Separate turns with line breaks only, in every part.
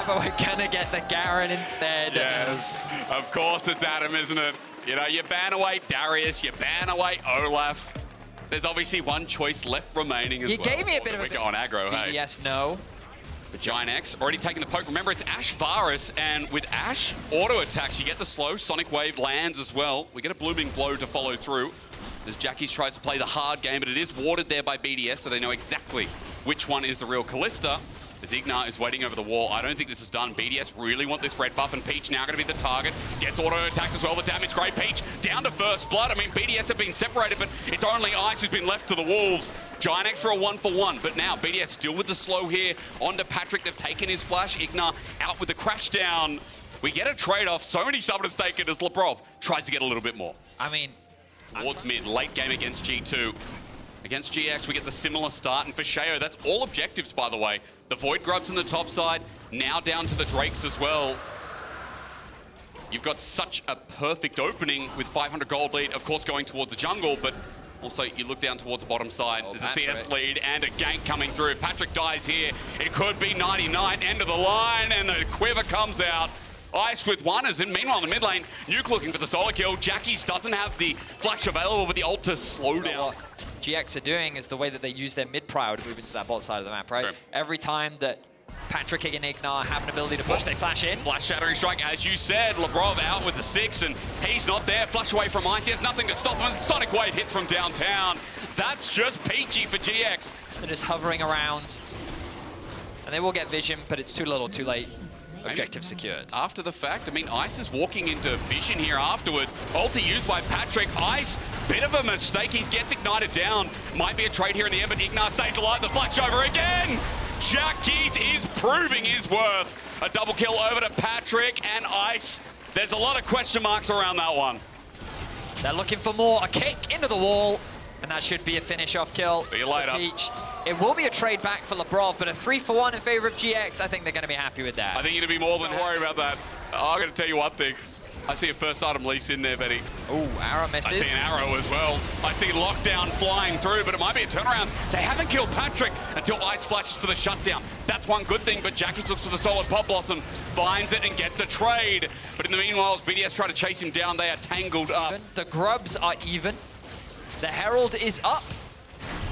but we're gonna get the Garen instead.
Yes, of course it's Adam, isn't it? You know, you ban away Darius, you ban away Olaf. There's obviously one choice left remaining as well.
You gave me a bit of a...
We're going aggro, hey?
Yes, no.
The Giant X already taking the poke. Remember, it's Ashe Varus, and with Ashe auto attacks, you get the slow. Sonic Wave lands as well. We get a Blooming Blow to follow through as Jackies tries to play the hard game, but it is warded there by BDS, so they know exactly which one is the real Kalista. As Ignar is waiting over the wall. I don't think this is done. BDS really want this red buff, and Peach now going to be the target. Gets auto attacked as well. The damage great. Peach down to first blood. I mean, BDS have been separated, but it's only Ice who's been left to the wolves. Giant X for a 1-for-1, but now BDS still with the slow here. Onto Patrick. They've taken his flash. Ignar out with the crash down. We get a trade-off. So many summoners taken as Lebrov tries to get a little bit more.
I mean...
Towards mid. Late game against G2. Against GX, we get the similar start, and for Sheo, that's all objectives, by the way. The Void Grubs on the top side, now down to the Drakes as well. You've got such a perfect opening with 500 gold lead, of course, going towards the jungle, but also you look down towards the bottom side. There's a CS lead and a gank coming through. If Patrick dies here, it could be 99, end of the line, and the quiver comes out. Ice with one, as in meanwhile in the mid lane, Nuke looking for the solo kill. Jackies doesn't have the flash available with the ult to slow down.
What GX are doing is the way that they use their mid prio to move into that bot side of the map, right?
Okay.
Every time that Patrick and Ignar have an ability to push, they flash in.
Flash Shattering Strike, as you said. Lebrov out with the 6, and he's not there. Flash away from Ice, he has nothing to stop him. Sonic Wave hits from downtown. That's just peachy for GX.
They're just hovering around, and they will get vision, but it's too little, too late. Objective secured.
After the fact, I mean, Ice is walking into vision here afterwards. Ulti used by Patrick. Ice, bit of a mistake. He gets ignited down. Might be a trade here in the end, but Ignar stays alive. The flash over again. Jackies is proving his worth. A double kill over to Patrick and Ice. There's a lot of question marks around that one.
They're looking for more. A kick into the wall, and that should be a finish off kill.
See you later.
Peach. It will be a trade back for Lebrov, but a 3-for-1 in favor of GX. I think they're going to be happy with that.
I think you're going to be more than worried about that. I'm going to tell you one thing. I see a first item lease in there, Betty.
Oh, arrow misses.
I see an arrow as well. I see lockdown flying through, but it might be a turnaround. They haven't killed Patrick until Ice flashes for the shutdown. That's one good thing, but Jackie looks for the solid Pop Blossom, finds it and gets a trade. But in the meanwhile, as BDS try to chase him down, they are tangled up.
The Grubs are even. The Herald is up.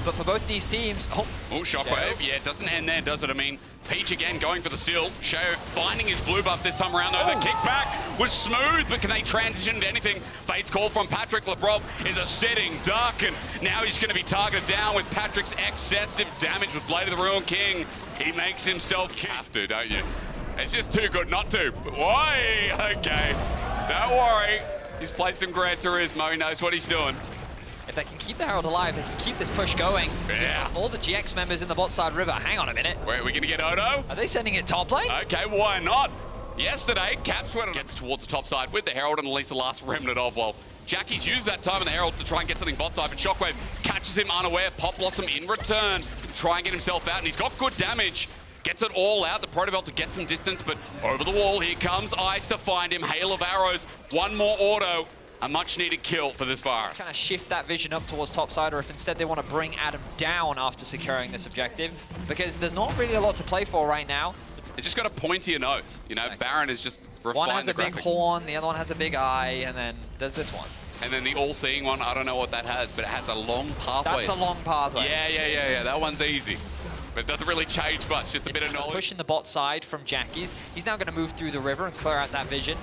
But for both these teams... Oh,
Shockwave. Yeah, it doesn't end there, does it? I mean, Peach again going for the steal. Sheo finding his blue buff this time around, though. The kickback was smooth, but can they transition into anything? Fate's call from Patrick. Lebrov is a sitting duck, and now he's going to be targeted down with Patrick's excessive damage with Blade of the Ruined King. He makes himself king. Have to, don't you? It's just too good not to. Why? Okay. Don't worry. He's played some Gran Turismo. He knows what he's doing.
If they can keep the Herald alive, they can keep this push going.
Yeah.
All the GX members in the bot side river. Hang on a minute.
Where are we going to get Odo?
Are they sending it top lane?
Okay, why not? Yesterday, Caps gets towards the top side with the Herald and at least the last remnant of, well, Jackie's used that time in the Herald to try and get something bot side, but Shockwave catches him unaware. Pop Blossom in return to try and get himself out, and he's got good damage. Gets it all out, the Protobelt to get some distance, but over the wall, here comes Ice to find him. Hail of arrows, one more auto. A much-needed kill for this Varus.
Kind of shift that vision up towards topside, or if instead they want to bring Adam down after securing this objective, because there's not really a lot to play for right now.
It just got a pointier nose. You know, exactly. Baron is just refined.
One has a big
graphics.
horn, the other one has a big eye, and then there's this one.
And then the all-seeing one, I don't know what that has, but it has a long pathway.
That's a long pathway.
Yeah. That one's easy. But it doesn't really change much, just a bit of knowledge.
Pushing the bot side from Jackies. He's now going to move through the river and clear out that vision.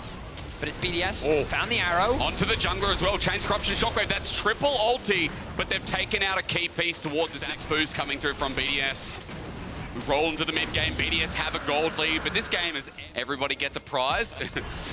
But it's BDS, found the arrow.
Onto the jungler as well, Chains Corruption, Shockwave, that's triple ulti, but they've taken out a key piece towards this next boost coming through from BDS. We roll into the mid game, BDS have a gold lead, but this game is everybody gets a prize,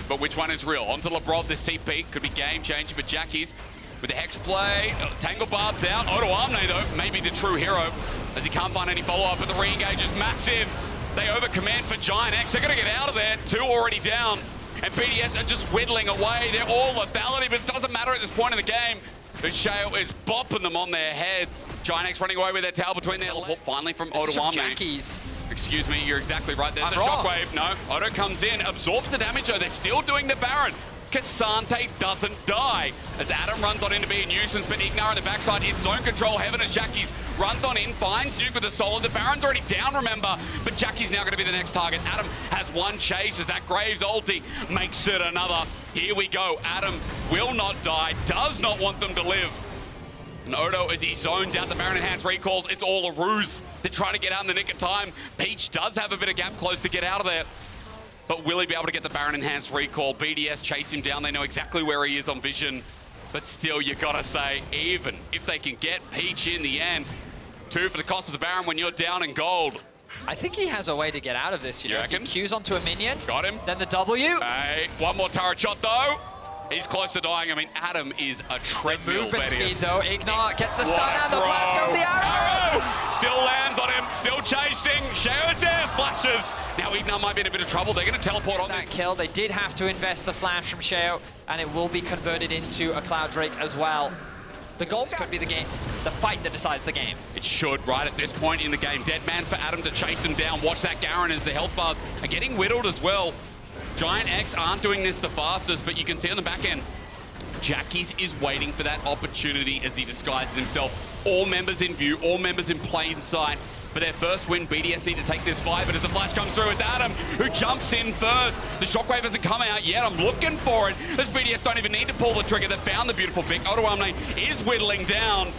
but which one is real? Onto Lebrov, this TP could be game changing for Jackies. With the Hex play, Tangle Barb's out, Odo Amne though, maybe the true hero, as he can't find any follow-up, but the re-engage is massive. They over-command for Giant X, they're gonna get out of there, 2 already down. And BDS are just whittling away. They're all lethality, but it doesn't matter at this point in the game. The Shale is bopping them on their heads. Giant X running away with their tail between their legs. Finally from Odo Amne.
Jackies.
Excuse me, you're exactly right. There's a Shockwave. No, Odo comes in, absorbs the damage though. They're still doing the Baron. Cassante doesn't die. As Adam runs on in to be a nuisance, but Ignar on the backside in zone control. Heaven as Jackie's runs on in, finds Duke with a solo. The Baron's already down, remember, but Jackie's now going to be the next target. Adam has one chase as that Graves ulti makes it another. Here we go. Adam will not die, does not want them to live. And Odo, as he zones out the Baron enhanced recalls, it's all a ruse. They're trying to get out in the nick of time. Peach does have a bit of gap close to get out of there. But will he be able to get the Baron enhanced recall? BDS chase him down. They know exactly where he is on vision. But still, you gotta say, even if they can get Peach in the end, 2 for the cost of the Baron when you're down in gold.
I think he has a way to get out of this. You know, if he Qs onto a minion.
Got him.
Then the W.
Hey, one more turret shot though. He's close to dying. I mean, Adam is a treadmill.
Movement speed though. Ignar gets the stun and the blast of the arrow.
Still lands on him. Still chasing. Sheo's there. Flashes. Now Ignar might be in a bit of trouble. They're going to teleport on
that kill. They did have to invest the flash from Sheo, and it will be converted into a Cloud Drake as well. The goals could be the game, the fight that decides the game.
It should, right at this point in the game. Dead man's for Adam to chase him down. Watch that Garen as the health bars are getting whittled as well. Giant X aren't doing this the fastest, but you can see on the back end, Jackie's is waiting for that opportunity as he disguises himself. All members in view, all members in plain sight. For their first win, BDS need to take this fight, but as the flash comes through, it's Adam who jumps in first. The shockwave hasn't come out yet. I'm looking for it. As BDS don't even need to pull the trigger. They found the beautiful pick. Odoamne is whittling down.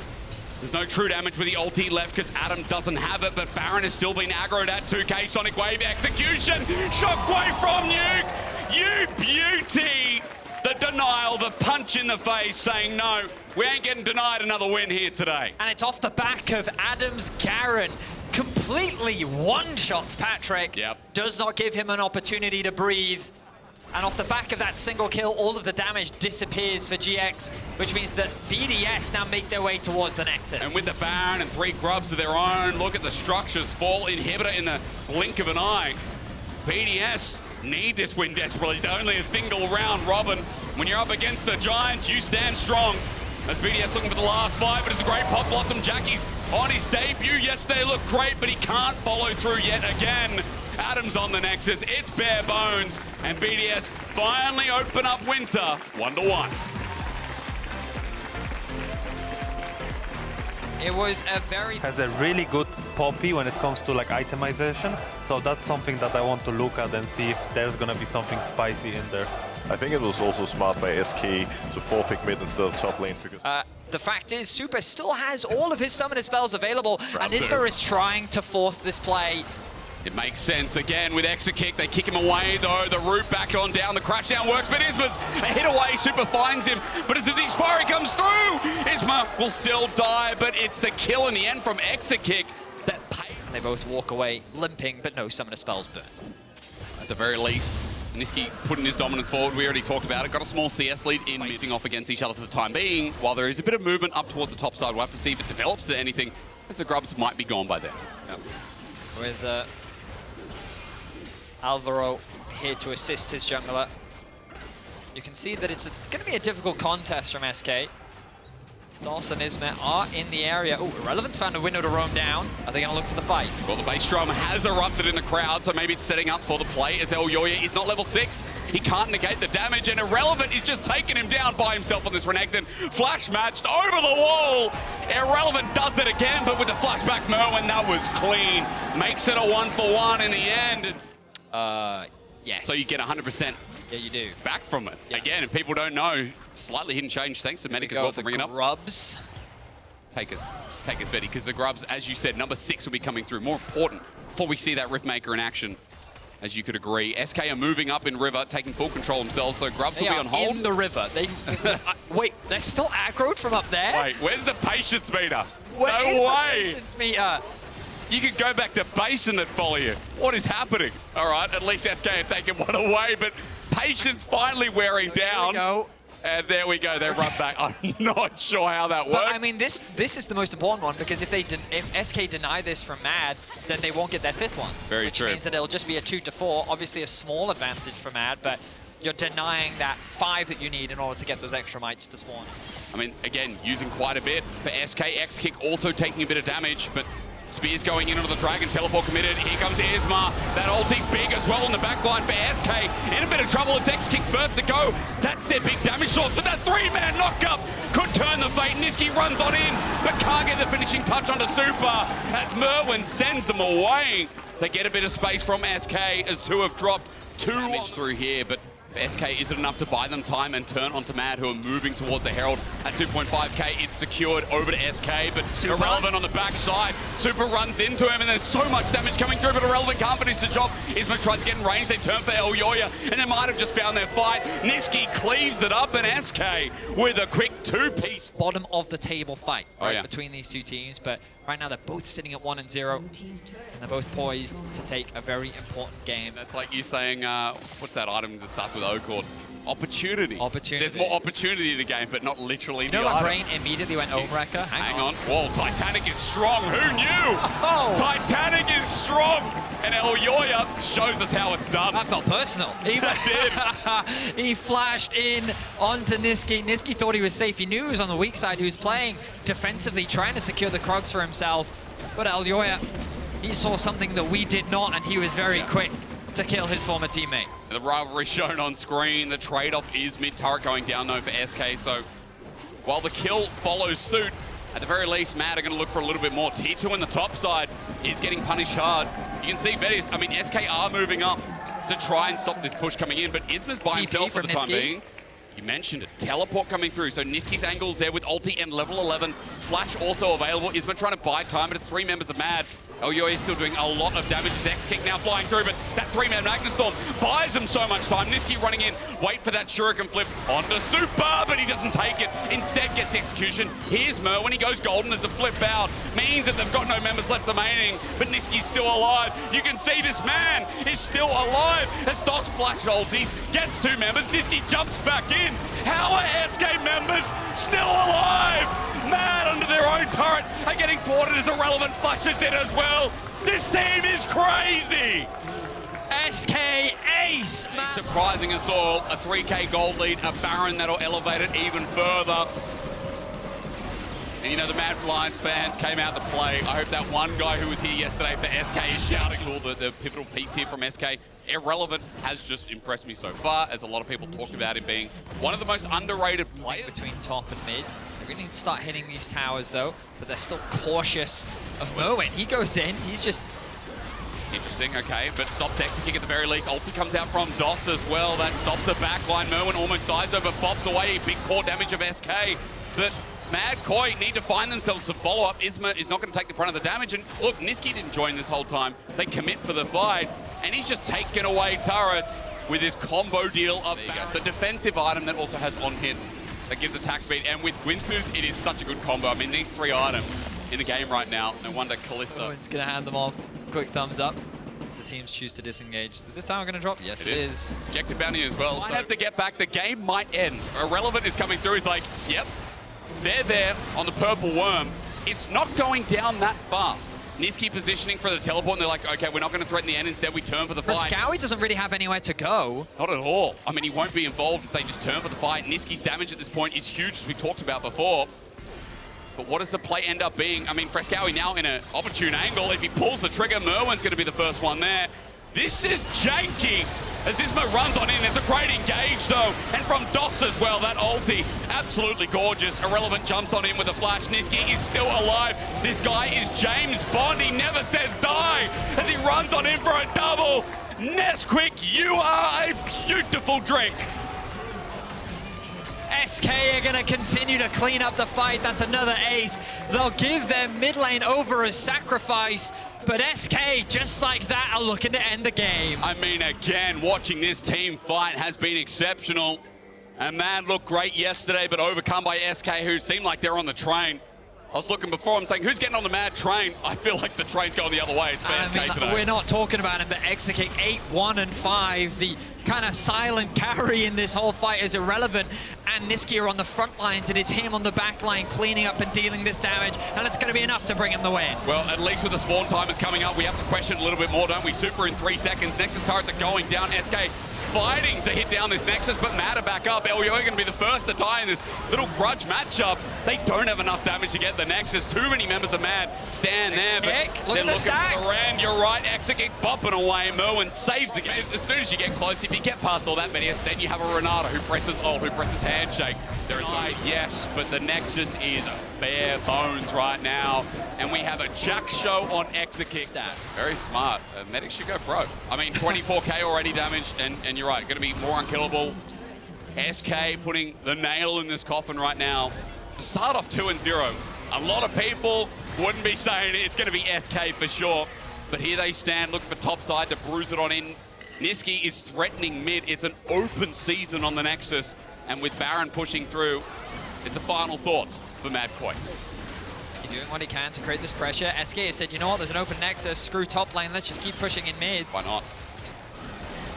There's no true damage with the ulti left because Adam doesn't have it, but Baron has still been aggroed at 2K. Sonic Wave execution. Shockwave from Nuke. You beauty. The denial, the punch in the face saying, no, we ain't getting denied another win here today.
And it's off the back of Adam's Garen. Completely one-shots Patrick.
Yep.
Does not give him an opportunity to breathe. And off the back of that single kill, all of the damage disappears for GX, which means that BDS now make their way towards the Nexus.
And with the Baron and 3 grubs of their own, look at the structures fall. Inhibitor in the blink of an eye. BDS need this win desperately. It's only a single round robin. When you're up against the Giants, you stand strong. As BDS looking for the last fight, but it's a great pop blossom. Jackie's on his debut. Yes, they look great, but he can't follow through yet again. Adam's on the Nexus. It's bare bones. And BDS finally open up Winter 1-1.
It was a very...
Has a really good Poppy when it comes to like itemization. So that's something that I want to look at and see if there's gonna be something spicy in there.
I think it was also smart by SK to 4-pick mid instead of top lane because...
the fact is, Super still has all of his summoner spells available, and Isma is trying to force this play.
It makes sense again with Extra Kick. They kick him away though. The route back on down. The crash down works, but Isma's a hit away. Super finds him, but as the expiry comes through, Isma will still die, but it's the kill in the end from Extra Kick that pays.
They both walk away limping, but no summoner spells burn.
At the very least, Niski putting his dominance forward. We already talked about it. Got a small CS lead in missing off against each other for the time being. While there is a bit of movement up towards the top side, we'll have to see if it develops to anything, as the grubs might be gone by then. Yep.
With Alvaro here to assist his jungler. You can see that it's going to be a difficult contest from SK. Dawson and Ismet are in the area. Oh, Irrelevant's found a window to roam down. Are they going to look for the fight?
Well, the bass drum has erupted in the crowd, so maybe it's setting up for the play as El Yoya is not level 6. He can't negate the damage, and Irrelevant is just taking him down by himself on this Renekton. Flash matched over the wall. Irrelevant does it again, but with the flashback Merwin, that was clean. Makes it a 1-for-1 in the end.
Yes.
So you get 100%.
Yeah, you do.
Back from it.
Yeah.
Again, if people don't know, slightly hidden change. Thanks to Medic as well for bringing it up.
Grubs.
Take us, Betty, because the grubs, as you said, number 6 will be coming through. More important before we see that Riftmaker in action, as you could agree. SK are moving up in River, taking full control themselves, so grubs will be on hold.
In the river. They wait, they're still aggroed from up there?
Wait, where's the patience meter?
Where
no
is
way.
The patience meter?
You could go back to base and they'd follow you. What is happening? All right, at least SK have taken one away, but patience finally wearing down.
There we go.
And there we go, they run back. I'm not sure how that works.
But I mean, this is the most important one, because if SK deny this from Mad, then they won't get their 5th one.
Very true.
Which means that it'll just be a 2-4. Obviously a small advantage for Mad, but you're denying that 5 that you need in order to get those extra mites to spawn.
I mean, again, using quite a bit for SK. X-Kick also taking a bit of damage, but Spears going in onto the Dragon, teleport committed. Here comes Isma. That ulti big as well on the back line for SK. In a bit of trouble, it's X-Kick first to go. That's their big damage source, but that three-man knock-up could turn the fate. Niski runs on in, but can't get the finishing touch onto Super as Merwin sends them away. They get a bit of space from SK as two have dropped two damage through here, but SK isn't enough to buy them time and turn onto Mad, who are moving towards the Herald at 2.5k. It's secured over to SK, but Irrelevant on the backside. Super runs into him, and there's so much damage coming through, but Irrelevant can't finish the job. Isma tries to get in range. They turn for El Yoya, and they might have just found their fight. Niski cleaves it up, and SK with a quick two-piece.
Bottom of the table fight
yeah.
between these two teams, but right now they're both sitting at 1-0, and they're both poised to take a very important game.
That's like you saying, what's that item that starts with O called? Opportunity.
Opportunity.
There's more opportunity in the game, but not literally.
You know, my brain immediately went over, Rekka. Hang on.
Whoa, Titanic is strong. Who knew?
Oh.
Titanic is strong. And El Yoya shows us how it's done.
That felt personal. He flashed in onto Niski. Niski thought he was safe. He knew he was on the weak side. He was playing defensively, trying to secure the Krogs for himself. But El Yoya, he saw something that we did not, and he was very quick to kill his former teammate.
The rivalry shown on screen. The trade-off is mid-turret going down though for SK. So while the kill follows suit, at the very least, Mad are going to look for a little bit more. T2 in the top side is getting punished hard. You can see Vetis, I mean, SK are moving up to try and stop this push coming in, but Isma's by himself for the time being. You mentioned it, teleport coming through, so Niski's angle's there with ulti and level 11. Flash also available. Isma trying to buy time, but it's three members of Mad. Elyoy is still doing a lot of damage. His X-Kick now flying through, but that three-man Magnus Storm buys him so much time. Niski running in, wait for that Shuriken flip onto Super, but he doesn't take it. Instead gets execution. Here's Mer, when he goes golden as the flip out, means that they've got no members left remaining, but Niski's still alive. You can see this man is still alive as DOS flash ulties, gets two members, Niski jumps back in. How are SK members still alive? Mad under their own turret are getting thwarted as Irrelevant flashes in as well. This team is crazy.
SK ace.
Surprising us all, a 3k gold lead, a Baron that'll elevate it even further. And you know, the Mad Lions fans came out to play. I hope that one guy who was here yesterday for SK is shouting all the pivotal piece here from SK. Irrelevant has just impressed me so far, as a lot of people talked about him being one of the most underrated players.
Between top and mid. They're going to need to start hitting these towers though, but they're still cautious of Merwin. He goes in, he's just...
Interesting, okay, but stops X-Kick at the very least. Ulti comes out from DOS as well. That stops the backline. Merwin almost dies over, pops away. Big core damage of SK. But Mad Koi need to find themselves some follow-up. Isma is not going to take the brunt of the damage. And look, Niski didn't join this whole time. They commit for the fight, and he's just taking away turrets with his combo deal of... So defensive item that also has on-hit that gives attack speed. And with Winsus, it is such a good combo. I mean, these three items in the game right now. No wonder Kalista...
Merwin's going to hand them off. Quick thumbs up as the teams choose to disengage. Is this tower going to drop? Yes, it is.
Objective bounty as well. Might have to get back. The game might end. Irrelevant is coming through. He's like, yep, they're there on the purple worm. It's not going down that fast. Niski positioning for the teleport, and they're like, okay, we're not going to threaten the end. Instead, we turn for the fight.
Frescowy doesn't really have anywhere to go.
Not at all. I mean, he won't be involved if they just turn for the fight. Niski's damage at this point is huge, as we talked about before. But what does the play end up being? I mean, Frescowy now in an opportune angle. If he pulls the trigger, Merwin's going to be the first one there. This is janky as Isma runs on in. It's a great engage, though. And from DOS as well, that ulti. Absolutely gorgeous. Irrelevant jumps on in with a flash. Niski is still alive. This guy is James Bond. He never says die as he runs on in for a double. Nesquik, you are a beautiful drink.
SK are going to continue to clean up the fight. That's another ace. They'll give their mid lane over as sacrifice, but SK, just like that, are looking to end the game.
I mean, again, watching this team fight has been exceptional. And Mad looked great yesterday, but overcome by SK, who seemed like they're on the train. I was looking before, I'm saying, who's getting on the Mad train? I feel like the train's going the other way. It's SK today.
We're not talking about him, but X-Kick 8-1-5. The kind of silent carry in this whole fight is Irrelevant. And Niski are on the front lines. It is him on the back line cleaning up and dealing this damage. And it's going to be enough to bring him the win.
Well, at least with the spawn timers coming up, we have to question a little bit more, don't we? Super in 3 seconds. Nexus turrets are going down. SK fighting to hit down this Nexus, but Mad are back up. Elyoy going to be the first to die in this little grudge matchup. They don't have enough damage to get the Nexus. Too many members of Mad stand there, but
Look
they're
at the
looking
stacks.
for the Rand. You're right, Exekick bumping away. Merwin saves the game. As soon as you get close, if you get past all that many, then you have a Renata who presses ult, who presses handshake. There is yes, but the Nexus is bare bones right now. And we have a Jack show on Exekick. Very smart. Medic should go pro. I mean, 24k already damaged, and you're right, going to be more unkillable. SK putting the nail in this coffin right now. To start off 2-0, a lot of people wouldn't be saying it's going to be SK for sure. But here they stand, looking for top side to bruise it on in. Niski is threatening mid. It's an open season on the Nexus. And with Baron pushing through, it's a final thoughts for Mad Koi.
SK doing what he can to create this pressure. SK has said, you know what, there's an open Nexus, screw top lane, let's just keep pushing in mid.
Why not?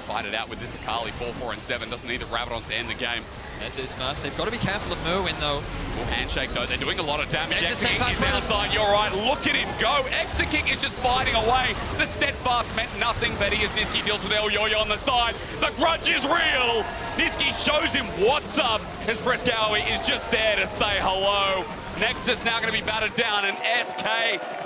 Fight it out with this Akali, 4-4-7, doesn't need the Rabadons to end the game.
There's Isma. They've got to be careful of Merwin though.
Handshake though, they're doing a lot of damage.
There's the
Exekick is
steadfast
outside, you're right, look at him go. Exekick is just fighting away. The steadfast meant nothing, but he as Niski deals with El Yo-Yo on the side. The grudge is real. Niski shows him what's up, as Frescowi is just there to say hello. Nexus now going to be battered down, and SK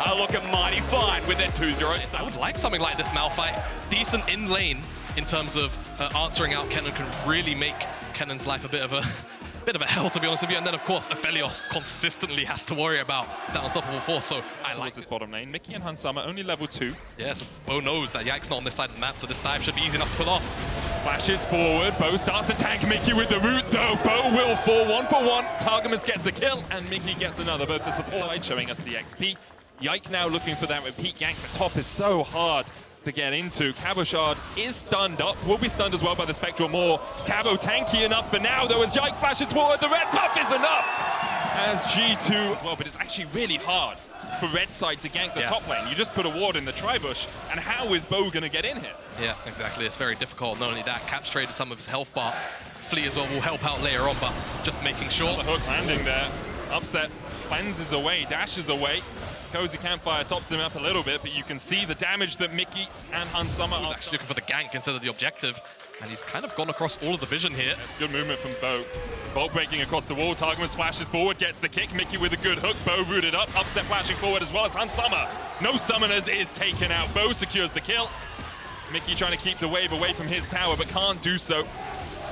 are looking mighty fine with their 2-0 start.
I would like something like this Malphite. Decent in lane in terms of answering out Kennen can really make Kennen's life a bit of a hell, to be honest with you. And then, of course, Aphelios consistently has to worry about that unstoppable force. So I like
this bottom lane. Mickey and Hansama only level 2.
Yeah, so Bo knows that Yike's not on this side of the map, so this dive should be easy enough to pull off.
Flashes forward. Bo starts to tank Mickey with the root, though. Bo will fall 1-for-1. Targamas gets the kill, and Mickey gets another. Both the support side showing us the XP. Yike now looking for that repeat gank. The top is so hard to get into. KazaLoLLCShighlights is stunned up, will be stunned as well by the Spectral Maw. Kabo tanky enough for now, though, as Yike flashes forward, the red buff is enough! As G2 as well, but it's actually really hard for red side to gank the top lane. You just put a ward in the tri-bush, and how is Bo gonna get in here?
Yeah, exactly, it's very difficult. Not only that, Cap's traded some of his health bar. Flea as well will help out later on, but just making sure.
The hook landing there. Upset, cleanses away, dashes away. Cozy Campfire tops him up a little bit, but you can see the damage that Mickey and Hansama are
actually looking for the gank instead of the objective. And he's kind of gone across all of the vision here.
That's good movement from Bo. Bo breaking across the wall. Targamas flashes forward, gets the kick. Mickey with a good hook. Bo rooted up. Upset flashing forward as well as Hansama. No summoners is taken out. Bo secures the kill. Mickey trying to keep the wave away from his tower, but can't do so.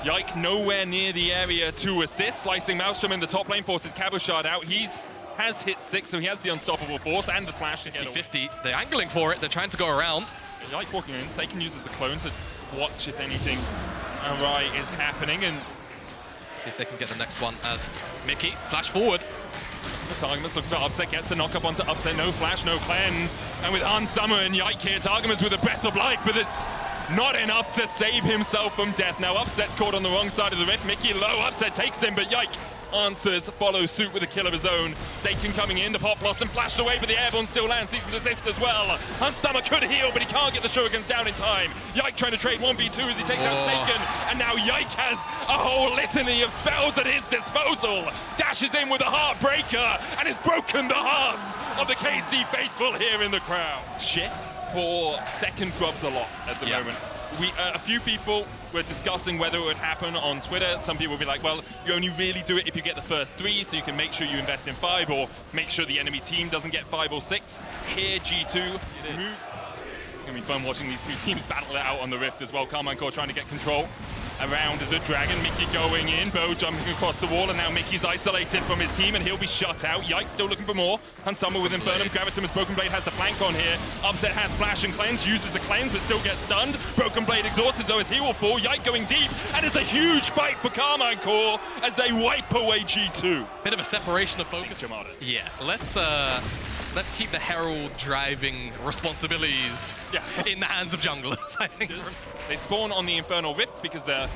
Yike nowhere near the area to assist. Slicing Maelstrom in the top lane forces KazaLoLLCShighlights out. Has hit 6, so he has the unstoppable force and the flash to get
50. They're angling for it. They're trying to go around.
Yike walking in. Seiken uses the clone to watch if anything awry is happening, and
see if they can get the next one as Mickey flash forward.
Targamas looking for Upset, gets the knock up onto Upset. No flash, no cleanse, and with Hansama and Yike here, Targamas with a breath of life, but it's not enough to save himself from death. Now Upset's caught on the wrong side of the rift. Mickey low, Upset takes him, but Yike answers, follows suit with a kill of his own. Seiken coming in, the pop blossom flashed away, but the airborne still lands, sees the assist as well. Hansama could heal, but he can't get the shurikens down in time. Yike trying to trade 1v2 as he takes out Seiken, and now Yike has a whole litany of spells at his disposal. Dashes in with a Heartbreaker, and has broken the hearts of the KC faithful here in the crowd. Shift for second grubs a lot at the moment. A few people were discussing whether it would happen on Twitter. Some people will be like, well, you only really do it if you get the first 3, so you can make sure you invest in 5, or make sure the enemy team doesn't get 5 or 6. Here, G2 move. It's gonna be fun watching these two teams battle it out on the rift as well. Carmine Corp trying to get control around the dragon. Mickey going in, Bo jumping across the wall, and now Mickey's isolated from his team, and he'll be shut out. Yike still looking for more. Hansama with Infernum. Gravitimus Broken Blade has the flank on here. Upset has flash and cleanse, uses the cleanse, but still gets stunned. Broken Blade exhausted though as he will fall. Yike going deep, and it's a huge fight for Carmine Corp as they wipe away G2.
Bit of a separation of focus. Yeah, let's keep the Herald driving responsibilities in the hands of junglers, I think.
They spawn on the Infernal Rift because the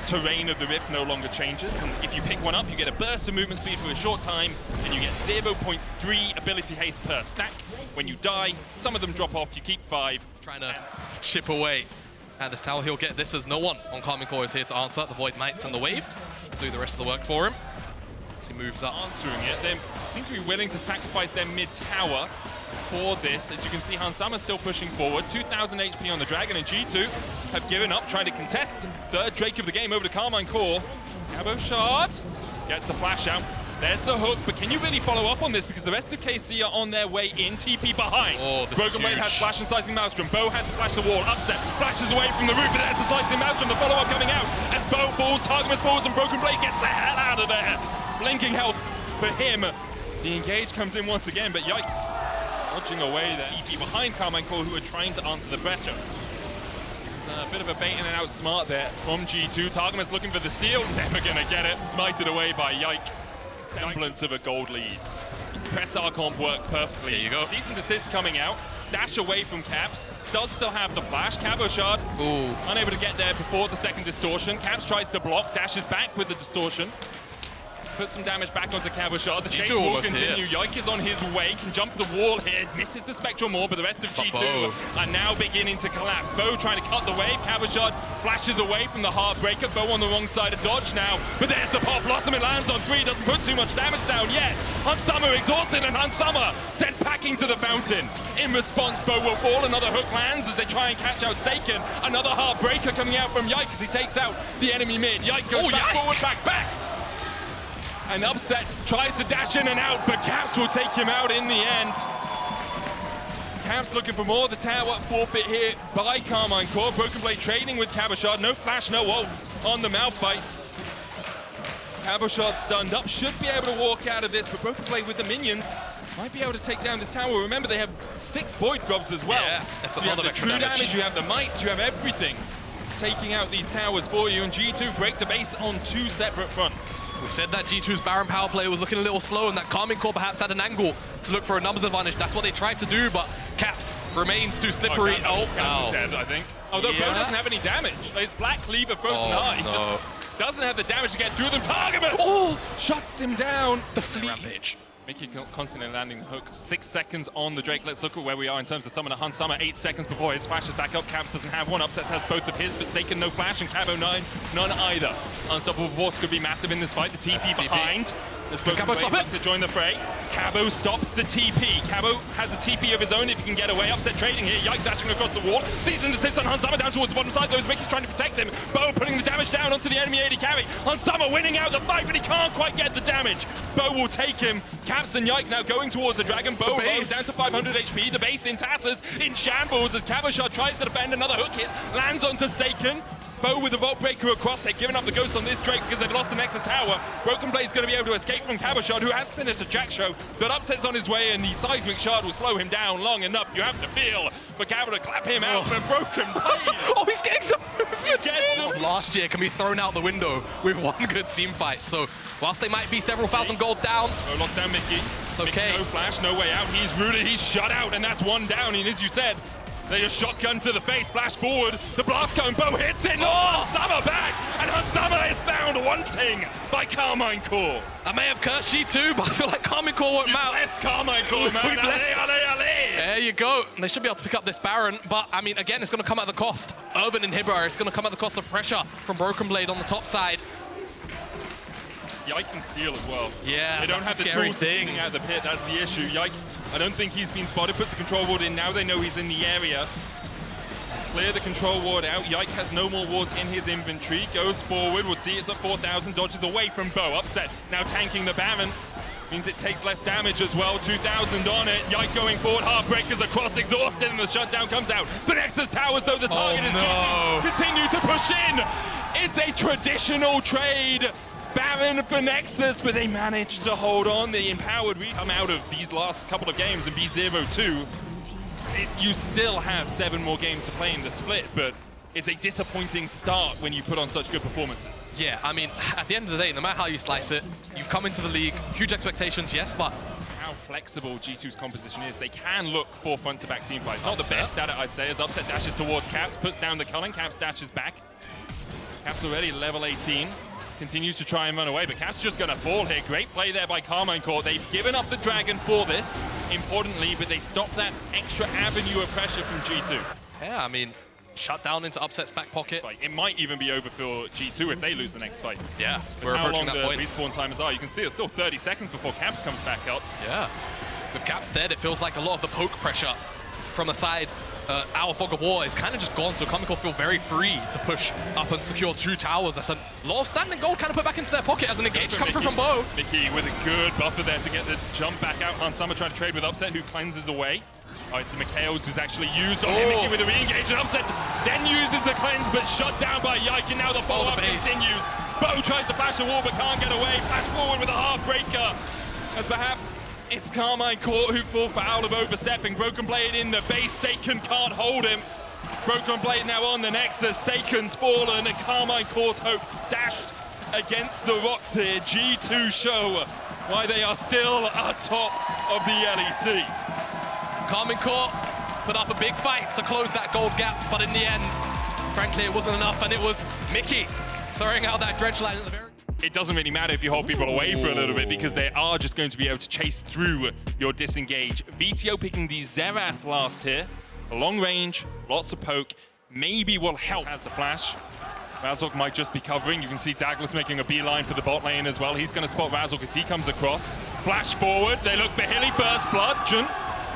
terrain of the Rift no longer changes, and if you pick one up, you get a burst of movement speed for a short time, and you get 0.3 ability haste per stack. When you die, some of them drop off, you keep 5.
Trying to chip away at this tower. He'll get this as no one on Carmine Corp is here to answer. The Void Knights and the Wave do the rest of the work for him. As he moves up.
Answering it, they seem to be willing to sacrifice their mid-tower for this. As you can see, Hansama still pushing forward. 2,000 HP on the Dragon, and G2 have given up, trying to contest. Third Drake of the game over to Carmine Corp. KazaLoLLCShighlights gets the flash out. There's the hook, but can you really follow up on this? Because the rest of KC are on their way in. TP behind.
Oh, this
Broken
is
Blade
huge.
has Flash and Slicing Maelstrom. Bo has to flash the wall. Upset. Flashes away from the roof, but there's the Slicing Maelstrom. The follow-up coming out. As Bo falls, Targamas falls, and Broken Blade gets the hell out of there. Blinking health for him. The engage comes in once again, but Yike dodging away there. TP behind Carmine Corp, who are trying to answer the pressure. It's a bit of a bait in and out smart there from G2. Targamas looking for the steal. Never gonna get it. Smited away by Yike. Semblance of a gold lead. Press Comp works perfectly.
There you go.
Decent assists coming out. Dash away from Caps. Does still have the flash. Cabo Shard unable to get there before the second distortion. Caps tries to block. Dashes back with the distortion. Puts some damage back onto Cabo Shard. The chase will continue. Yike is on his way. Can jump the wall here. Misses the Spectral more, but the rest of G2 are now beginning to collapse. Bo trying to cut the wave. Cabo Shard flashes away from the Heartbreaker. Bo on the wrong side of dodge now. But there's the pop. Blossom, it lands on 3. Doesn't put too much damage down yet. Hunsummer exhausted, and Hunsummer sent packing to the fountain. In response, Bo will fall. Another hook lands as they try and catch out Seiken. Another Heartbreaker coming out from Yike as he takes out the enemy mid. Yike goes back forward, back. And Upset tries to dash in and out, but Caps will take him out in the end. Caps looking for more. The tower forfeit here by Carmine Corp. Broken Blade trading with Cabochard. No flash, no ult on the mouth bite. Cabochard stunned up. Should be able to walk out of this, but Broken Blade with the minions might be able to take down this tower. Remember, they have 6 Void Grubs as well.
Yeah, that's
so
a
you
lot
have
of
the true
extra
damage, you have the mites, you have everything taking out these towers for you, and G2 break the base on 2 separate fronts.
We said that G2's Baron power play was looking a little slow and that Carmine Corp perhaps had an angle to look for a numbers advantage. That's what they tried to do, but Caps remains too slippery.
Caps is dead, I think. Although Bo doesn't have any damage. His Black Cleaver frozen hard. He just doesn't have the damage to get through them. Targamas shuts him down.
The fleet. Rampage.
Mickey constantly landing the hooks. 6 seconds on the Drake. Let's look at where we are in terms of Summoner Hunsummer. 8 seconds before his flashes back up. Caps doesn't have one. Upsets has both of his, but Seiken no flash, and Cabo none either. Unstoppable Force could be massive in this fight. The TP behind. There's Broken Blade to join the fray. Cabo stops the TP. Cabo has a TP of his own if he can get away. Upset trading here. Yike dashing across the wall. Season desist on Hunsummer down towards the bottom side. Those Mickey's trying to protect him. Bo putting the damage down onto the enemy AD carry. Hunsummer winning out the fight, but he can't quite get the damage. Bo will take him. Caps and Yike now going towards the Dragon. Bo goes down to 500 HP. The base in tatters, in shambles as Cabochard tries to defend. Another hook hit lands onto Seiken. Bo with the Vault Breaker across. They've given up the ghost on this Drake because they've lost the Nexus Tower. Broken Blade's going to be able to escape from Cabochard, who has finished a Jack show, but Upset's on his way, and the Seismic Shard will slow him down long enough. You have to feel for Cabo to clap him out for Broken Blade.
He's getting the last year can be thrown out the window with one good team fight. So whilst they might be several thousand gold down,
locks down Mickey.
It's okay.
Mickey, no flash, no way out. He's rooted, he's shut out, and that's 1 down. And as you said, they just shotgun to the face, flash forward. The blast cone, Bo hits it. Hunsummer back, and Hunsummer is found wanting by Carmine Corp.
I may have cursed G2, but I feel like Carmine Corp won't mount.
Bless Carmine Corp, man.
There you go. They should be able to pick up this Baron, but I mean, again, it's going to come at the cost. Urban Inhibitor, it's going to come at the cost of pressure from Broken Blade on the top side.
Yike can steal as well.
Yeah,
they don't have the tools to out of the pit. That's the issue. Yike, I don't think he's been spotted. Puts the control ward in. Now they know he's in the area. Clear the control ward out. Yike has no more wards in his inventory. Goes forward. We'll see it's at 4,000. Dodges away from Bo. Upset. Now tanking the Baron. Means it takes less damage as well. 2,000 on it. Yike going forward. Heartbreakers across. Exhausted. And the shutdown comes out. The Nexus Towers, though, the target is G2. Continue to push in. It's a traditional trade. Baron for Nexus, but they managed to hold on. The Empowered come out of these last couple of games and be 0-2. You still have 7 more games to play in the split, but it's a disappointing start when you put on such good performances.
Yeah, I mean, at the end of the day, no matter how you slice it, you've come into the league, huge expectations, yes, but
how flexible G2's composition is. They can look for front-to-back team fights. Not the best at it, I'd say, as Upset dashes towards Caps, puts down the Culling, Caps dashes back. Caps already level 18. Continues to try and run away, but Caps just going to fall here. Great play there by Carmine Corp. They've given up the Dragon for this, importantly, but they stopped that extra avenue of pressure from G2.
Yeah, I mean, shut down into Upset's back pocket.
It might even be over for G2 if they lose the next fight.
Yeah, we're approaching that point.
How long the respawn timers are. You can see it's still 30 seconds before Caps comes back up.
Yeah, with Caps dead, it feels like a lot of the poke pressure from the side our Fog of War is kind of just gone, so Carmine Corp feel very free to push up and secure 2 towers. That's a lot of standing gold kind of put back into their pocket as an engage coming through from Bo.
Mickey with a good buffer there to get the jump back out. Hansama trying to trade with Upset, who cleanses away. All right, so Mikhails who's actually used on him. Mickey with a re-engage, and Upset then uses the cleanse, but shut down by Yike, and now the follow-up continues. Bo tries to flash the wall, but can't get away. Flash forward with a heartbreaker, as perhaps it's Carmine Corp who fall foul of overstepping. Broken Blade in the base, Seiken can't hold him. Broken Blade now on the Nexus, Seiken's fallen, and Carmine Corp's hope dashed against the rocks here. G2 show why they are still atop of the LEC.
Carmine Corp put up a big fight to close that gold gap, but in the end, frankly, it wasn't enough, and it was Mickey throwing out that dredge line at the very...
It doesn't really matter if you hold people away for a little bit, because they are just going to be able to chase through your disengage. VTO picking the Xerath last here. Long range, lots of poke, maybe will help. Has the flash. Razork might just be covering. You can see Douglas making a beeline for the bot lane as well. He's going to spot Razork as he comes across. Flash forward, they look Bahili, burst blood. Jun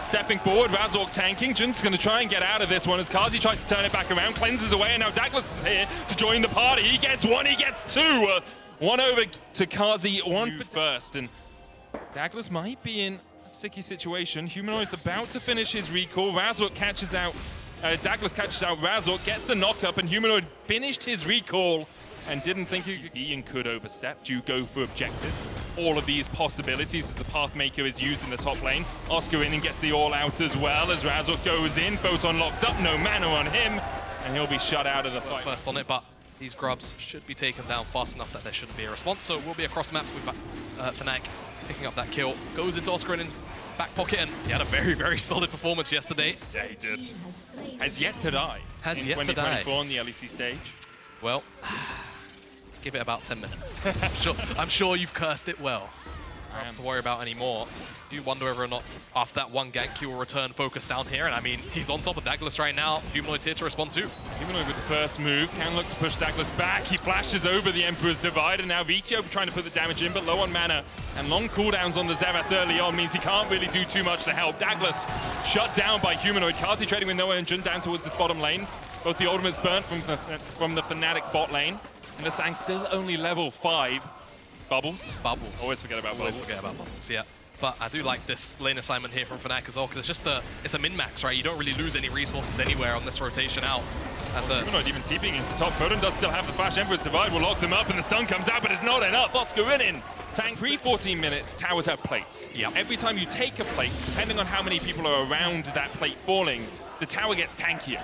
stepping forward, Razork tanking. Jun's going to try and get out of this one as Kazi tries to turn it back around, cleanses away, and now Douglas is here to join the party. He gets one, he gets two. One over to Kazi, one first, and Douglas might be in a sticky situation. Humanoid's about to finish his recall. Razork catches out, Douglas catches out Razork, gets the knock up, and Humanoid finished his recall and didn't think Ian could overstep. Do you go for objectives? All of these possibilities as the Pathmaker is used in the top lane. Oscar in and gets the all out as well as Razork goes in. Photon locked up, no mana on him, and he'll be shut out of the fight.
First on it, but these grubs should be taken down fast enough that there shouldn't be a response, so it will be a cross map with Fnatic picking up that kill. Goes into Oscarin's back pocket, and he had a very, very solid performance yesterday.
Yeah, he did. Has yet to die
Has
in
yet to die.
2024 on the LEC stage.
Well, give it about 10 minutes. I'm sure you've cursed it well. Perhaps to worry about anymore. Do you wonder whether or not after that one gank he will return focus down here? And I mean, he's on top of Douglas right now. Humanoid's here to respond too.
Humanoid with the first move, can look to push Douglas back. He flashes over the Emperor's Divide, and now VTO trying to put the damage in, but low on mana. And long cooldowns on the Xerath early on means he can't really do too much to help. Douglas shut down by Humanoid. Kazi trading with Noah and Jun down towards this bottom lane. Both the ultimates burnt from the Fnatic bot lane. And the Sang still only level 5. Bubbles.
Bubbles.
Always forget about Bubbles.
Always forget about Bubbles, yeah. But I do like this lane assignment here from Fnatic as well, because it's just it's a min-max, right? You don't really lose any resources anywhere on this rotation out. You're
not even TPing into top. Photon does still have the flash. Emperor's Divide will lock them up, and the stun comes out, but it's not enough. Oscar in. Tank 14 minutes. Towers have plates.
Yep.
Every time you take a plate, depending on how many people are around that plate falling, the tower gets tankier.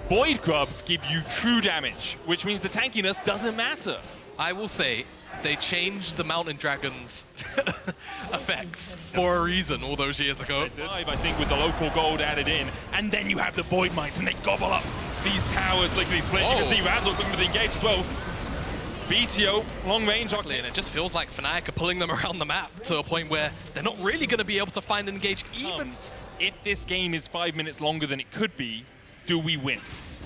Void Grubs give you true damage, which means the tankiness doesn't matter.
I will say, they changed the Mountain Dragon's effects for a reason all those years ago.
I think with the local gold added in, and then you have the Void Mites, and they gobble up these towers, lickety split. You can see Razzle looking for the engage as well. VTO, long range.
Exactly, and it just feels like Fnatic are pulling them around the map to a point where they're not really going to be able to find an engage even.
If this game is 5 minutes longer than it could be, do we win?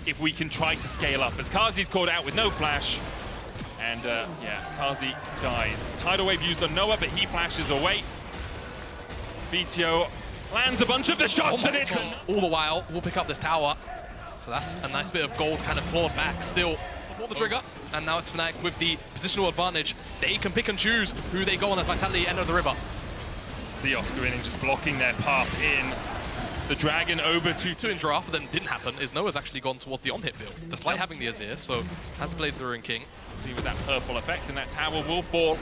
If we can try to scale up. As Kazi's caught out with no flash. And yeah, Kazi dies. Tidal Wave used on Noah, but he flashes away. VTO lands a bunch of the shots, and it's...
All the while, we'll pick up this tower. So that's a nice bit of gold kind of clawed back still before the trigger. And now it's Fnatic with the positional advantage. They can pick and choose who they go on as Vitality end of the river.
See Oscar in just blocking their path in. The Dragon over to
in draft, but then didn't happen, is Noah's actually gone towards the on-hit build, despite having the Azir, so has played the Ruin King.
See with that purple effect, and that tower will fall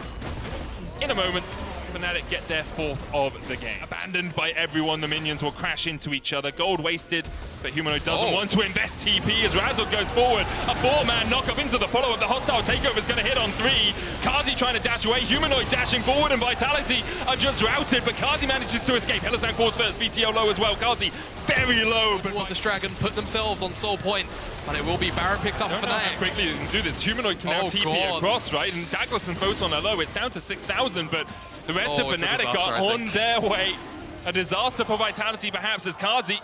in a moment. Fnatic get their 4th of the game. Abandoned by everyone, the minions will crash into each other. Gold wasted, but Humanoid doesn't want to invest TP as Razzle goes forward. A 4-man knock up into the follow-up. The hostile takeover is going to hit on 3. Kazi trying to dash away. Humanoid dashing forward, and Vitality are just routed, but Kazi manages to escape. Hellissang falls first, VTO low as well. Kazi very low. But
towards this Dragon, put themselves on soul point, but it will be Baron picked up for Fnatic.
Quickly you can do this. Humanoid can now TP across, right? And Douglas and Photon are low. It's down to 6,000, but the rest of Fnatic are on their way. A disaster for Vitality, perhaps, as Kazi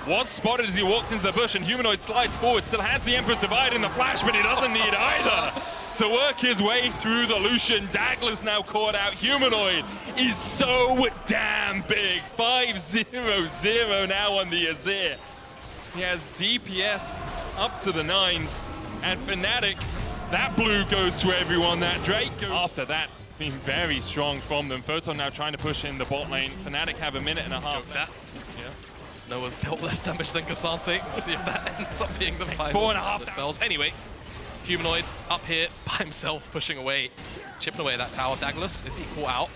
Was spotted as he walks into the bush, and Humanoid slides forward, still has the Emperor's Divide in the flash, but he doesn't need either to work his way through the Lucian. Dagler's now caught out. Humanoid is so damn big. 5-0-0 now on the Azir. He has DPS up to the 9s, and Fnatic, that blue goes to everyone, that Drake goes. After that, it's been very strong from them. Photon now trying to push in the bot lane. Fnatic have a minute and a half.
That.
Yeah.
Noah's dealt less damage than Kazante. We'll see if that ends up being the final
4.5
spells. Anyway, Humanoid up here by himself, pushing away, chipping away that tower. Daglas, is he caught out?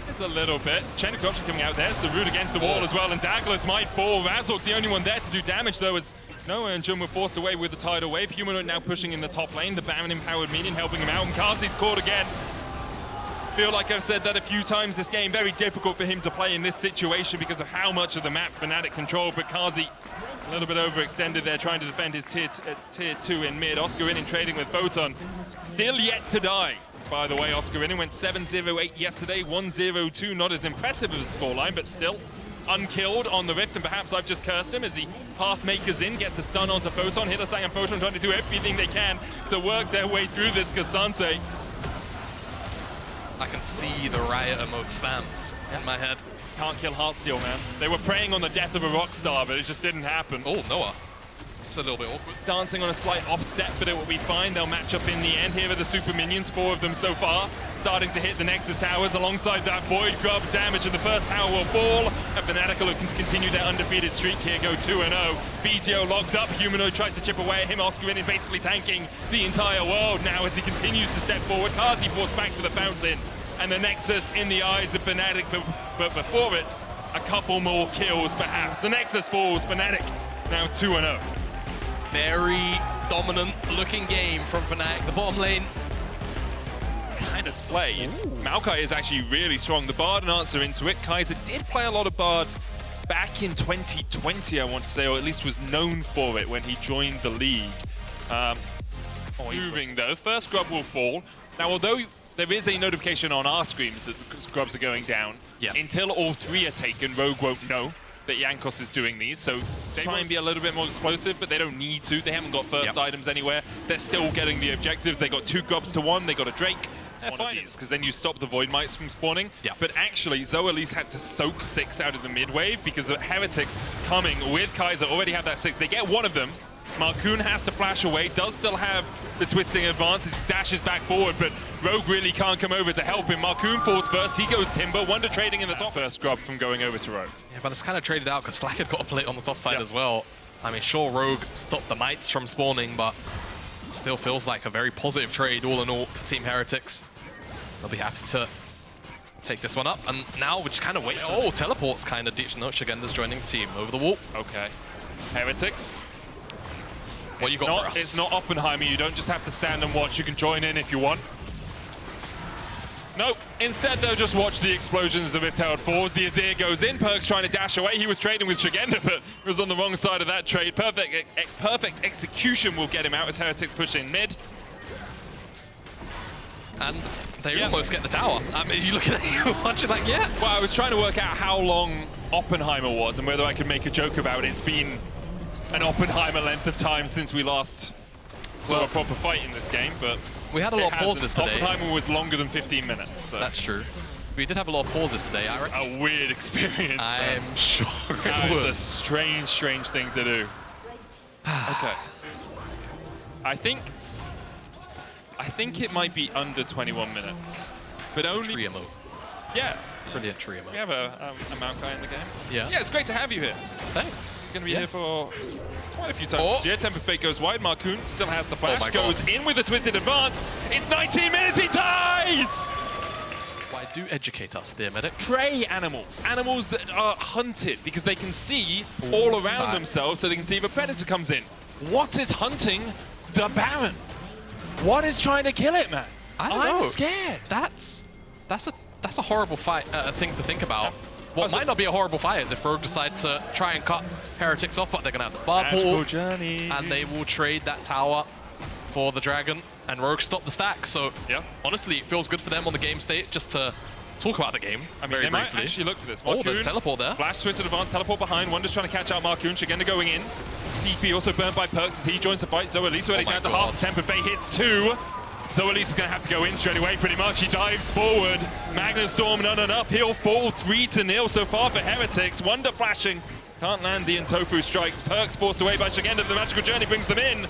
It's a little bit. Chain of Corruption coming out. There's the root against the wall as well, and Daglas might fall. Razork, the only one there to do damage, though, as Noah and Jun were forced away with the tidal wave. Humanoid now pushing in the top lane. The Baron-empowered minion helping him out, and Kazi's caught again. Feel like I've said that a few times this game. Very difficult for him to play in this situation because of how much of the map Fnatic control, but Kazi a little bit overextended there, trying to defend his tier 2 in mid. Oscarinin trading with Photon. Still yet to die. By the way, Oscarinin went 7-0-8 yesterday, 1-0-2. Not as impressive as a scoreline, but still unkilled on the Rift, and perhaps I've just cursed him as he Pathmakers in, gets a stun onto Photon. Hittersang and Photon trying to do everything they can to work their way through this Kazante.
I can see the Riot emote spams in my head.
Can't kill Heartsteel, man. They were praying on the death of a Rockstar, but it just didn't happen.
Oh, Noah. It's a little bit awkward.
Dancing on a slight offstep, but it will be fine. They'll match up in the end. Here are the super minions, 4 of them so far. Starting to hit the Nexus towers alongside that Void Grub damage, and the first tower will fall. And Fnatic are looking to continue their undefeated streak here, go 2-0. BTO locked up. Humanoid tries to chip away at him. Oscarinin basically tanking the entire world now as he continues to step forward. Kazi forced back to the fountain. And the Nexus in the eyes of Fnatic, but before it, a couple more kills perhaps. The Nexus falls, Fnatic now 2-0.
Very dominant looking game from Fnatic. The bottom lane.
Kind of slay. Maokai is actually really strong. The Bard and answer into it. Kaiser did play a lot of Bard back in 2020, I want to say, or at least was known for it when he joined the league. Moving though, first Grub will fall. Now, although there is a notification on our screens that the Grubs are going down, until all 3 are taken, Rogue won't know that Jankos is doing these, so they try and be a little bit more explosive, but they don't need to. They haven't got first items anywhere. They're still getting the objectives. They got 2 Grubs to 1. They got a Drake. They're fine, because then you stop the Void Mites from spawning. But actually, Zoe at least had to soak 6 out of the mid wave because the Heretics coming with Kaiser already have that 6. They get 1 of them. Marcoon has to flash away, does still have the twisting advance, he dashes back forward, but Rogue really can't come over to help him. Marcoon falls first, he goes Timber, Wonder trading in the top. First Grub from going over to Rogue.
Yeah, but it's kind of traded out because Slack had got a plate on the top side as well. I mean, sure, Rogue stopped the Mites from spawning, but still feels like a very positive trade all in all for Team Heretics. They'll be happy to take this one up, and now we're just kind of waiting. Oh, teleports kind of deep. No, Shigenda's joining the team over the wall.
Okay. Heretics.
What you got for us?
It's not Oppenheimer. You don't just have to stand and watch. You can join in if you want. Nope. Instead, they'll just watch the explosions of Withheld Falls. The Azir goes in. Perk's trying to dash away. He was trading with Shigenda, but was on the wrong side of that trade. Perfect execution will get him out as Heretics push in mid.
And they almost get the tower. I mean, you look at it, watching like, yeah.
Well, I was trying to work out how long Oppenheimer was and whether I could make a joke about it. It's been an Oppenheimer length of time since we last saw a proper fight in this game, but
we had a lot of pauses today.
Oppenheimer was longer than 15 minutes. So.
That's true. We did have a lot of pauses today.
It's a weird experience.
I'm sure
it was a strange, strange thing to do. Okay. I think it might be under 21 minutes, but only.
Tree emote.
Yeah.
Brilliant tree emote.
We have a Maokai in the game.
Yeah.
Yeah, it's great to have you here.
Thanks.
He's going to be here for quite a few times this year. Temper Fate goes wide. Marcoon still has the flash. Goes in with a twisted advance. It's 19 minutes. He dies!
Why do educate us, dear medic?
Prey animals. Animals that are hunted because they can see all around themselves, so they can see if a predator comes in. What is hunting the Baron? What is trying to kill it, man? I'm scared.
That's a horrible thing to think about. What might not be a horrible fight is if Rogue decide to try and cut Heretics off, but they're going to have the Bard Portal, and they will trade that tower for the Dragon, and Rogue stop the stack. So honestly, it feels good for them on the game state just to talk about the game very
they might
briefly.
actually look for this.
Oh, there's
Marcoon,
teleport there.
Flash, Twisted Advance, teleport behind. Wonder's trying to catch out Marcoon. Shigenda going in. TP also burnt by Perks as he joins the fight. ZoeLICE already
Oh my
down to
God.
half. Tempered Fate hits 2. ZoeLICE is going to have to go in straight away pretty much. He dives forward. Magnustorm not enough. He'll fall 3-0 so far for Heretics. Wonder flashing. Can't land the Intofu strikes. Perks forced away by Shigenda. The magical journey brings them in.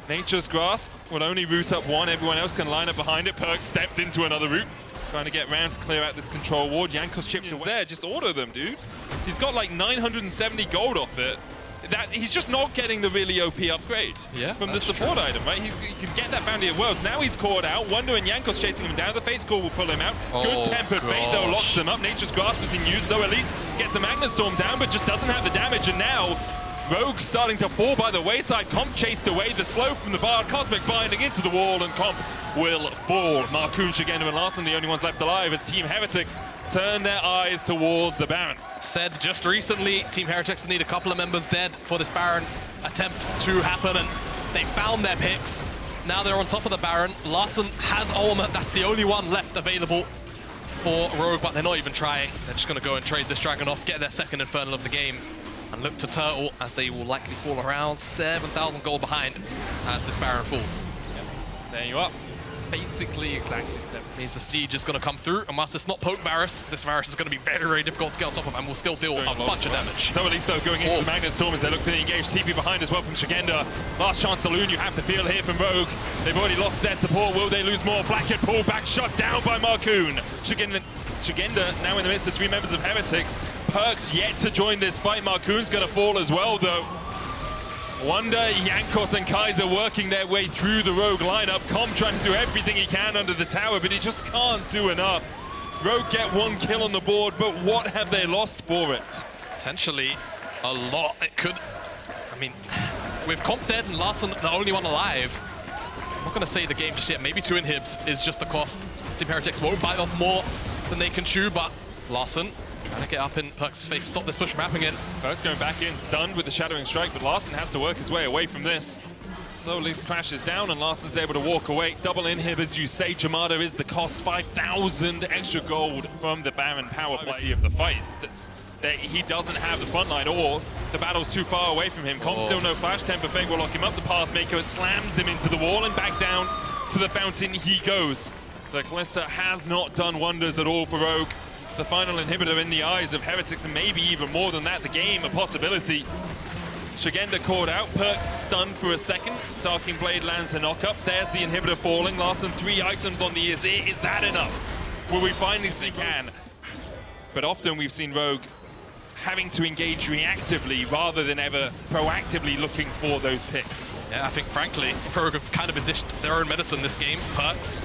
Nature's Grasp will only route up one. Everyone else can line up behind it. Perks stepped into another route. Trying to get round to clear out this control ward. Jankos chipped away there. Just auto them, dude. He's got like 970 gold off it. He's just not getting the really OP upgrade from the support item, right? He can get that Bounty of Worlds. Now he's caught out. Wonder and Jankos chasing him down. The Fate's Call will pull him out. Good Tempered Fate, though, locks them up. Nature's Grasp has been used. ZoeLICE gets the Magnustorm down, but just doesn't have the damage. And now Rogue starting to fall by the wayside. Comp chased away. The slow from the Bard. Cosmic binding into the wall, and Comp will fall. Marcoon, Shigenda, and Larson, the only ones left alive as Team Heretics turn their eyes towards the Baron.
Said just recently, Team Heretics would need a couple of members dead for this Baron attempt to happen, and they found their picks. Now they're on top of the Baron. Larson has Ultimate. That's the only one left available for Rogue, but they're not even trying. They're just going to go and trade this Dragon off, get their second Infernal of the game, and look to Turtle as they will likely fall around 7,000 gold behind as this Baron falls.
There you are. Basically exactly 7.
Means the siege is going to come through, and whilst it's not poke Varus, this Varus is going to be very, very difficult to get on top of, and will still deal a bunch of damage.
ZoeLICE though going into the Magnustorm as they look for the engaged TP behind as well from Shigenda. Last chance saloon you have to feel here from Rogue. They've already lost their support. Will they lose more? Blackhead pulled back, shut down by Marcoon. Shigenda now in the midst of 3 members of Heretics. Perks yet to join this fight. Marcoon's going to fall as well though. Wonder, Jankos, and Kaiser working their way through the Rogue lineup. Comp trying to do everything he can under the tower, but he just can't do enough. Rogue get 1 kill on the board, but what have they lost for it?
Potentially a lot. It could, I mean, with Comp dead and Larson the only one alive, I'm not going to say the game just yet. Maybe 2 inhibs is just the cost. Team Heretics won't bite off more than they can chew, but Larson trying to get up in Perks' face, stop this push from happening in.
Perks going back in, stunned with the Shadowing Strike, but Larson has to work his way away from this. ZoeLICE crashes down and Larson's able to walk away. Double inhib, as you say. Jamada is the cost. 5,000 extra gold from the Baron power play of the fight. He doesn't have the front line, or the battle's too far away from him. Comp still no flash. Temper Fate will lock him up. The Pathmaker slams him into the wall, and back down to the fountain he goes. The Callista has not done wonders at all for Rogue. The final inhibitor in the eyes of Heretics, and maybe even more than that, the game a possibility. Shigenda caught out, Perks stunned for a second. Darking Blade lands the knock-up. There's the inhibitor falling. Larson 3 items on the Azir. Is that enough? Will we finally see can? But often we've seen Rogue having to engage reactively rather than ever proactively looking for those picks.
Yeah, I think frankly, Rogue have kind of been dished their own medicine this game. Perks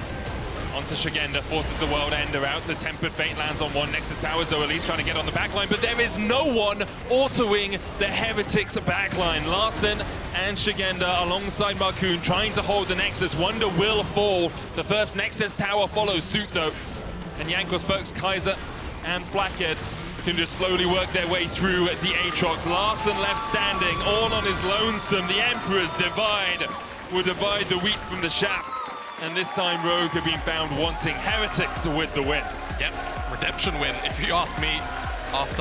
onto Shigenda, forces the World Ender out. The Tempered Fate lands on one Nexus Tower. ZoeLICE trying to get on the backline, but there is no one autoing the Heretics backline. Larson and Shigenda alongside Marcoon trying to hold the Nexus. Wonder will fall. The first Nexus Tower follows suit though. And Jankos, Perks, Kaiser, and Blackhead can just slowly work their way through the Aatrox. Larson left standing, all on his lonesome. The Emperor's divide will divide the wheat from the chaff. And this time Rogue have been found wanting Heretics with the win.
Yep, redemption win, if you ask me, after